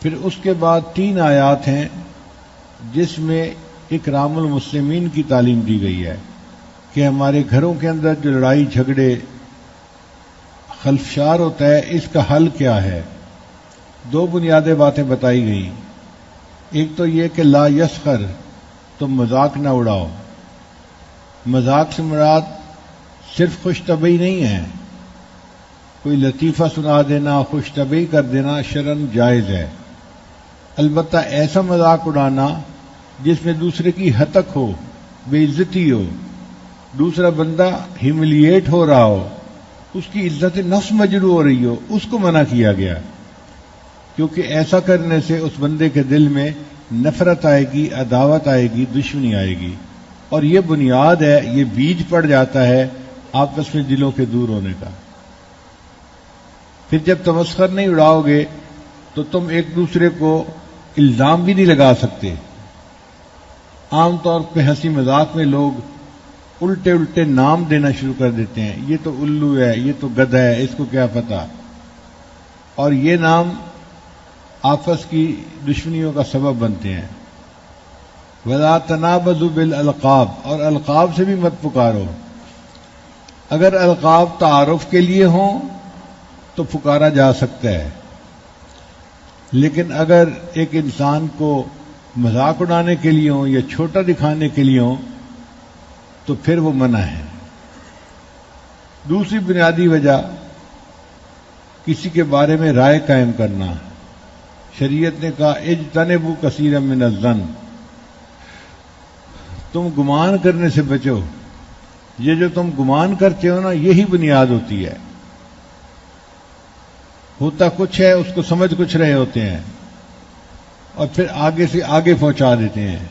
پھر اس کے بعد 3 آیات ہیں جس میں اکرام المسلمین کی تعلیم دی گئی ہے کہ ہمارے گھروں کے اندر جو لڑائی جھگڑے خلفشار ہوتا ہے اس کا حل کیا ہے. 2 بنیادی باتیں بتائی گئیں. ایک تو یہ کہ لا یسخر، تم مذاق نہ اڑاؤ. مذاق سے مراد صرف خوش طبعی نہیں ہے، کوئی لطیفہ سنا دینا، خوش طبعی کر دینا شرعاً جائز ہے. البتہ ایسا مذاق اڑانا جس میں دوسرے کی ہتک ہو، بے عزتی ہو، دوسرا بندہ ہیوملیٹ ہو رہا ہو، اس کی عزت نفس مجروح ہو رہی ہو، اس کو منع کیا گیا، کیونکہ ایسا کرنے سے اس بندے کے دل میں نفرت آئے گی، عداوت آئے گی، دشمنی آئے گی، اور یہ بنیاد ہے، یہ بیج پڑ جاتا ہے آپس میں دلوں کے دور ہونے کا. پھر جب تمسخر نہیں اڑاؤ گے تو تم ایک دوسرے کو الزام بھی نہیں لگا سکتے. عام طور پہ ہنسی مذاق میں لوگ الٹے الٹے نام دینا شروع کر دیتے ہیں، یہ تو الو ہے، یہ تو گدھا ہے، اس کو کیا پتا، اور یہ نام آپس کی دشمنیوں کا سبب بنتے ہیں. وَلَا تَنَابَزُوا بِالْأَلْقَابِ، اور القاب سے بھی مت پکارو. اگر القاب تعارف کے لیے ہوں تو پکارا جا سکتا ہے، لیکن اگر ایک انسان کو مذاق اڑانے کے لیے ہوں یا چھوٹا دکھانے کے لیے ہوں تو پھر وہ منع ہے. دوسری بنیادی وجہ کسی کے بارے میں رائے قائم کرنا. شریعت نے کہا اجتنبوا کثیرا من الظن، تم گمان کرنے سے بچو. یہ جو تم گمان کرتے ہو نا، یہی بنیاد ہوتی ہے. ہوتا کچھ ہے، اس کو سمجھ کچھ رہے ہوتے ہیں اور پھر آگے سے آگے پہنچا دیتے ہیں.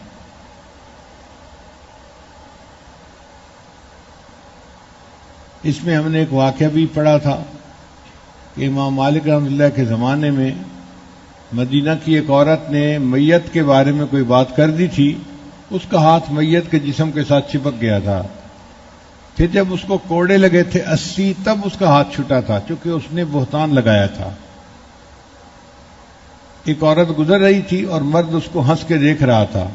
اس میں ہم نے ایک واقعہ بھی پڑھا تھا کہ امام مالک رحمۃ اللہ کے زمانے میں مدینہ کی ایک عورت نے میت کے بارے میں کوئی بات کر دی تھی، اس کا ہاتھ میت کے جسم کے ساتھ چپک گیا تھا. پھر جب اس کو کوڑے لگے تھے 80 تب اس کا ہاتھ چھوٹا تھا، چونکہ اس نے بہتان لگایا تھا. ایک عورت گزر رہی تھی اور مرد اس کو ہنس کے دیکھ رہا تھا.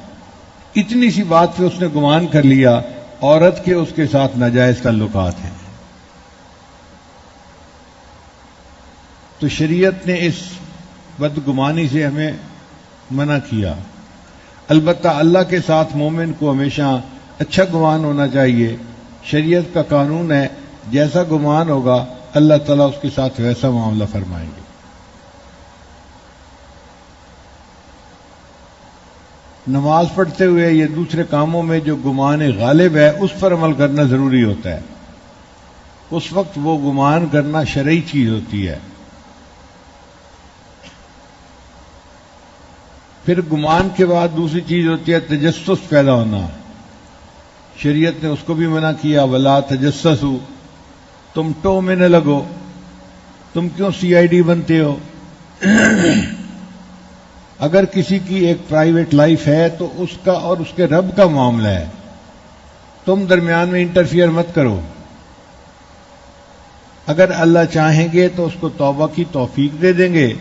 اتنی سی بات پہ اس نے گمان کر لیا عورت کے اس کے ساتھ ناجائز تعلقات ہیں. تو شریعت نے اس بدگمانی سے ہمیں منع کیا. البتہ اللہ کے ساتھ مومن کو ہمیشہ اچھا گمان ہونا چاہیے. شریعت کا قانون ہے، جیسا گمان ہوگا اللہ تعالیٰ اس کے ساتھ ویسا معاملہ فرمائیں گے. نماز پڑھتے ہوئے یا دوسرے کاموں میں جو گمان غالب ہے اس پر عمل کرنا ضروری ہوتا ہے. اس وقت وہ گمان کرنا شرعی چیز ہوتی ہے. پھر گمان کے بعد دوسری چیز ہوتی ہے تجسس پیدا ہونا. شریعت نے اس کو بھی منع کیا، ولا تجسسوا، تم ٹو میں نہ لگو. تم کیوں CID بنتے ہو؟ اگر کسی کی ایک پرائیویٹ لائف ہے تو اس کا اور اس کے رب کا معاملہ ہے، تم درمیان میں انٹرفیئر مت کرو. اگر اللہ چاہیں گے تو اس کو توبہ کی توفیق دے دیں گے،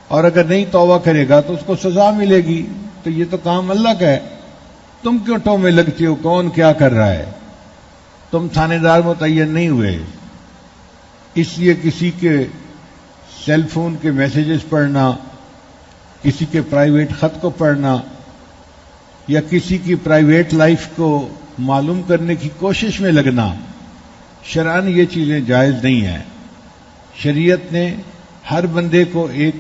اور اگر نہیں توبہ کرے گا تو اس کو سزا ملے گی. تو یہ تو کام اللہ کا ہے، تم کیوں ٹو میں لگتے ہو؟ کون کیا کر رہا ہے؟ تم تھانے دار متعین نہیں ہوئے، اس لیے کسی کے سیل فون کے میسیجز پڑھنا، کسی کے پرائیویٹ خط کو پڑھنا یا کسی کی پرائیویٹ لائف کو معلوم کرنے کی کوشش میں لگنا، شرعاً یہ چیزیں جائز نہیں ہیں. شریعت نے ہر بندے کو ایک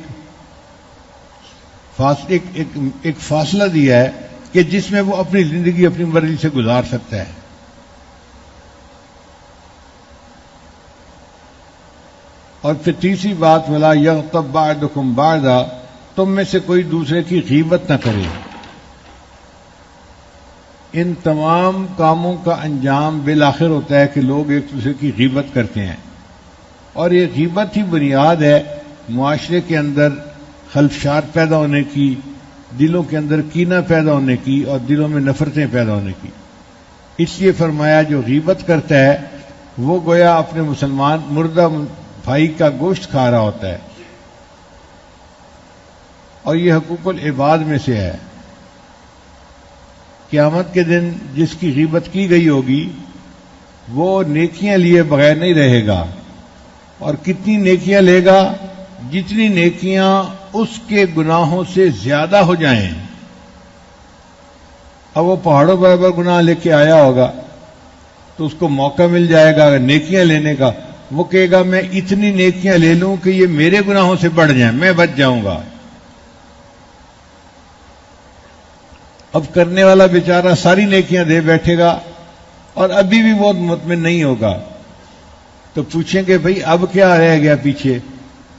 فاصلہ دیا ہے کہ جس میں وہ اپنی زندگی اپنی مرضی سے گزار سکتا ہے. اور پھر تیسری بات، ولا یغتب بعضکم بعضا، تم میں سے کوئی دوسرے کی غیبت نہ کرے. ان تمام کاموں کا انجام بالآخر ہوتا ہے کہ لوگ ایک دوسرے کی غیبت کرتے ہیں، اور یہ غیبت ہی بنیاد ہے معاشرے کے اندر خلفشار پیدا ہونے کی، دلوں کے اندر کینہ پیدا ہونے کی اور دلوں میں نفرتیں پیدا ہونے کی. اس لیے فرمایا جو غیبت کرتا ہے وہ گویا اپنے مسلمان مردہ بھائی کا گوشت کھا رہا ہوتا ہے. اور یہ حقوق العباد میں سے ہے۔ قیامت کے دن جس کی غیبت کی گئی ہوگی وہ نیکیاں لیے بغیر نہیں رہے گا، اور کتنی نیکیاں لے گا؟ جتنی نیکیاں اس کے گناہوں سے زیادہ ہو جائیں۔ اب وہ پہاڑوں برابر گناہ لے کے آیا ہوگا تو اس کو موقع مل جائے گا نیکیاں لینے کا، وہ کہے گا میں اتنی نیکیاں لے لوں کہ یہ میرے گناہوں سے بڑھ جائیں، میں بچ جاؤں گا۔ اب کرنے والا بیچارہ ساری نیکیاں دے بیٹھے گا اور ابھی بھی بہت مطمئن نہیں ہوگا، تو پوچھیں گے بھئی اب کیا رہ گیا پیچھے؟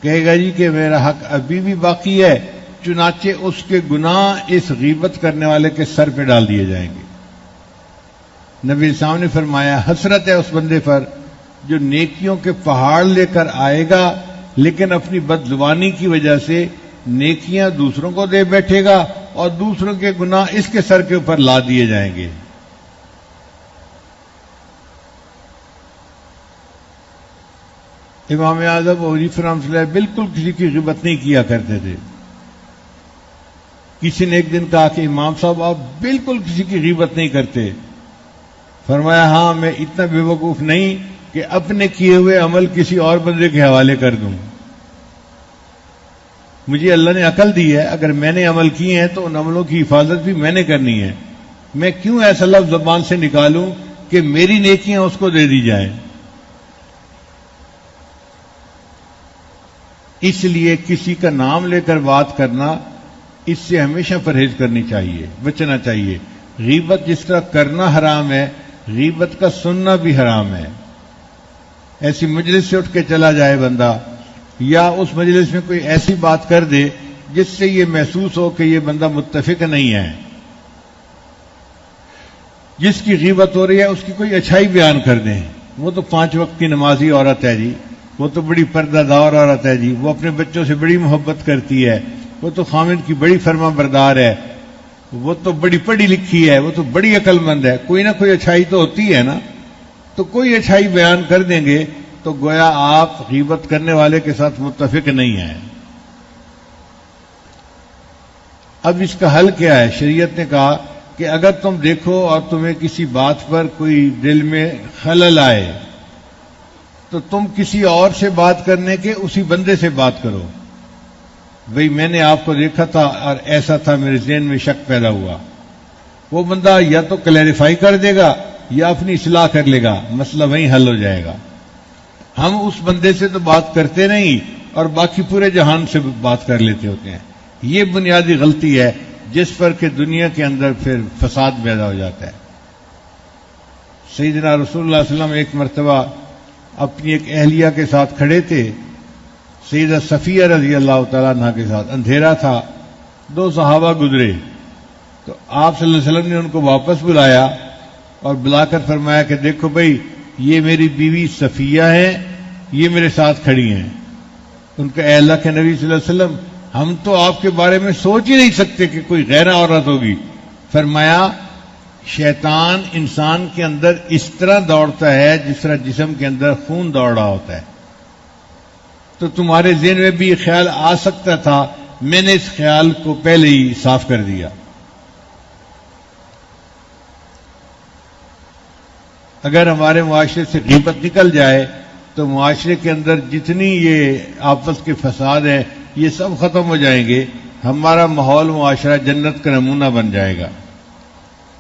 کہے گا جی کہ میرا حق ابھی بھی باقی ہے، چنانچہ اس کے گناہ اس غیبت کرنے والے کے سر پہ ڈال دیے جائیں گے۔ نبی صاحب نے فرمایا حسرت ہے اس بندے پر جو نیکیوں کے پہاڑ لے کر آئے گا لیکن اپنی بدزبانی کی وجہ سے نیکیاں دوسروں کو دے بیٹھے گا اور دوسروں کے گناہ اس کے سر کے اوپر لا دیے جائیں گے۔ امام اعظم ابو حنیفہ رحمۃ اللہ علیہ بالکل کسی کی غیبت نہیں کیا کرتے تھے۔ کسی نے ایک دن کہا کہ امام صاحب آپ بالکل کسی کی غیبت نہیں کرتے۔ فرمایا ہاں میں اتنا بے وقوف نہیں کہ اپنے کیے ہوئے عمل کسی اور بندے کے حوالے کر دوں۔ مجھے اللہ نے عقل دی ہے، اگر میں نے عمل کیے ہیں تو ان عملوں کی حفاظت بھی میں نے کرنی ہے۔ میں کیوں ایسا لفظ زبان سے نکالوں کہ میری نیکیاں اس کو دے دی جائیں؟ اس لیے کسی کا نام لے کر بات کرنا، اس سے ہمیشہ پرہیز کرنی چاہیے، بچنا چاہیے۔ غیبت جس طرح کرنا حرام ہے، غیبت کا سننا بھی حرام ہے۔ ایسی مجلس سے اٹھ کے چلا جائے بندہ، یا اس مجلس میں کوئی ایسی بات کر دے جس سے یہ محسوس ہو کہ یہ بندہ متفق نہیں ہے۔ جس کی غیبت ہو رہی ہے اس کی کوئی اچھائی بیان کر دیں، وہ تو 5 وقت کی نمازی عورت ہے جی، وہ تو بڑی پردہ دار عورت ہے جی، وہ اپنے بچوں سے بڑی محبت کرتی ہے، وہ تو خامد کی بڑی فرما بردار ہے، وہ تو بڑی پڑھی لکھی ہے، وہ تو بڑی عقل مند ہے۔ کوئی نہ کوئی اچھائی تو ہوتی ہے نا، تو کوئی اچھائی بیان کر دیں گے تو گویا آپ غیبت کرنے والے کے ساتھ متفق نہیں ہیں۔ اب اس کا حل کیا ہے؟ شریعت نے کہا کہ اگر تم دیکھو اور تمہیں کسی بات پر کوئی دل میں خلل آئے تو تم کسی اور سے بات کرنے کے اسی بندے سے بات کرو۔ بھئی میں نے آپ کو دیکھا تھا اور ایسا تھا، میرے ذہن میں شک پیدا ہوا۔ وہ بندہ یا تو کلیریفائی کر دے گا یا اپنی اصلاح کر لے گا، مسئلہ وہیں حل ہو جائے گا۔ ہم اس بندے سے تو بات کرتے نہیں اور باقی پورے جہان سے بات کر لیتے ہوتے ہیں۔ یہ بنیادی غلطی ہے جس پر کہ دنیا کے اندر پھر فساد پیدا ہو جاتا ہے۔ سیدنا رسول اللہ صلی اللہ علیہ وسلم ایک مرتبہ اپنی ایک اہلیہ کے ساتھ کھڑے تھے، سیدہ صفیہ رضی اللہ تعالیٰ عنہ کے ساتھ، اندھیرا تھا، 2 صحابہ گزرے تو آپ صلی اللہ علیہ وسلم نے ان کو واپس بلایا اور بلا کر فرمایا کہ دیکھو بھئی یہ میری بیوی صفیہ ہے، یہ میرے ساتھ کھڑی ہیں۔ ان کا اے اللہ کے نبی صلی اللہ علیہ وسلم ہم تو آپ کے بارے میں سوچ ہی نہیں سکتے کہ کوئی غیر عورت ہوگی۔ فرمایا شیطان انسان کے اندر اس طرح دوڑتا ہے جس طرح جسم کے اندر خون دوڑ رہا ہوتا ہے، تو تمہارے ذہن میں بھی یہ خیال آ سکتا تھا، میں نے اس خیال کو پہلے ہی صاف کر دیا۔ اگر ہمارے معاشرے سے غیبت نکل جائے تو معاشرے کے اندر جتنی یہ آپس کے فساد ہیں یہ سب ختم ہو جائیں گے، ہمارا ماحول معاشرہ جنت کا نمونہ بن جائے گا۔